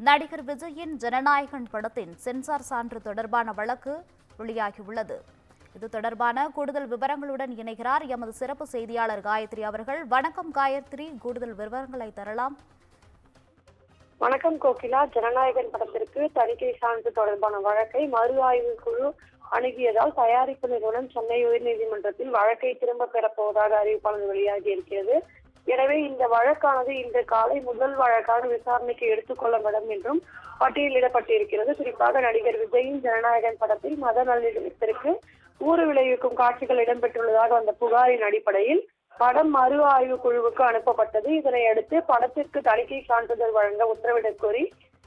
நடிகர் விஜயின் ஜனநாயகன் படத்தின் சென்சார் சான்று தொடர்பான வழக்கு வெளியாகியுள்ளது. இது தொடர்பான கூடுதல் விவரங்களுடன் இணைகிறார் எமது சிறப்பு செய்தியாளர் காயத்ரி அவர்கள். வணக்கம் காயத்ரி, கூடுதல் விவரங்களை தரலாம். வணக்கம் கோகிலா. ஜனநாயகன் படத்திற்கு தணிக்கை சான்று தொடர்பான வழக்கை மறு ஆய்வு குழு அணுகியதால் தயாரிப்பு நிறுவனம் சென்னை உயர்நீதிமன்றத்தில் வழக்கை திரும்ப பெறப்போவதாக அறிவிப்பாளர் வெளியாகி இருக்கிறது. எனவே இந்த வழக்கானது இன்று காலை முதல் வழக்காக விசாரணைக்கு எடுத்துக்கொள்ளப்படும் என்றும் பட்டியலிடப்பட்டிருக்கிறது. குறிப்பாக நடிகர் விஜயின் ஜனநாயகன் படத்தில் மத நல்லிணக்கத்திற்கு ஊறு விளைவிக்கும் காட்சிகள் இடம்பெற்றுள்ளதாக வந்த புகாரின் அடிப்படையில் படம் மறு ஆய்வு குழுவுக்கு அனுப்பப்பட்டது. இதனை அடுத்து படத்திற்கு தணிக்கை சான்றிதழ் வழங்க உத்தரவிடக் கோரி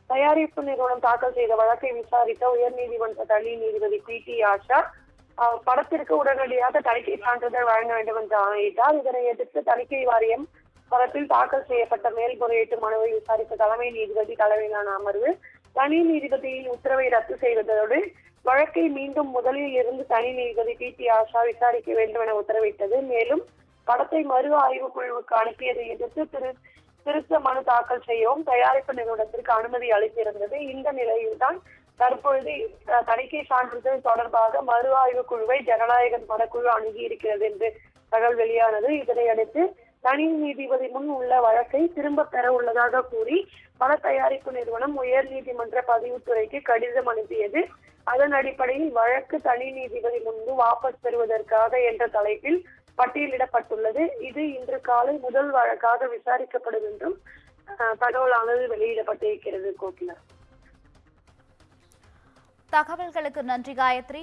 தயாரிப்பு நிறுவனம் தாக்கல் செய்த வழக்கை விசாரித்த உயர்நீதிமன்ற தனி நீதிபதி பி.டி. ஆஷா படத்திற்கு உடனடியாக தணிக்கை சான்றிதழ் வழங்க வேண்டும் என்று ஆணையிட்டார். இதனை எதிர்த்து தணிக்கை வாரியம் தரப்பில் தாக்கல் செய்யப்பட்ட மேல்முறையீட்டு மனுவை விசாரித்த தலைமை நீதிபதி தலைமையிலான அமர்வு தனி நீதிபதியின் உத்தரவை ரத்து செய்வதோடு வழக்கை மீண்டும் முதலில் இருந்து தனி நீதிபதி பி.டி. ஆஷா விசாரிக்க வேண்டும் என உத்தரவிட்டது. மேலும் படத்தை மறு ஆய்வு குழுவுக்கு அனுப்பியதை எதிர்த்து திருத்த மனு தாக்கல் செய்யவும் தயாரிப்பு நிறுவனத்திற்கு அனுமதி அளித்திருந்தது. இந்த நிலையில்தான் தற்பொழுது தணிக்கை சான்றிதழ் தொடர்பாக மறு ஆய்வு குழுவை ஜனநாயகன் படக்குழு அணுகியிருக்கிறது என்று தகவல் வெளியானது. இதனையடுத்து தனி நீதிபதி முன் உள்ள வழக்கை திரும்ப பெற உள்ளதாக கூறி பட தயாரிப்பு நிறுவனம் உயர் நீதிமன்ற பதிவுத்துறைக்கு கடிதம் அனுப்பியது. அதன் அடிப்படையில் வழக்கு தனி நீதிபதி முன்பு வாபஸ் பெறுவதற்காக என்ற தலைப்பில் பட்டியலிடப்பட்டுள்ளது. இது இன்று காலை முதல் வழக்காக விசாரிக்கப்படும் என்றும் தகவலானது வெளியிடப்பட்டிருக்கிறது. கோகிலா, தகவல்களுக்கு நன்றி காயத்ரி.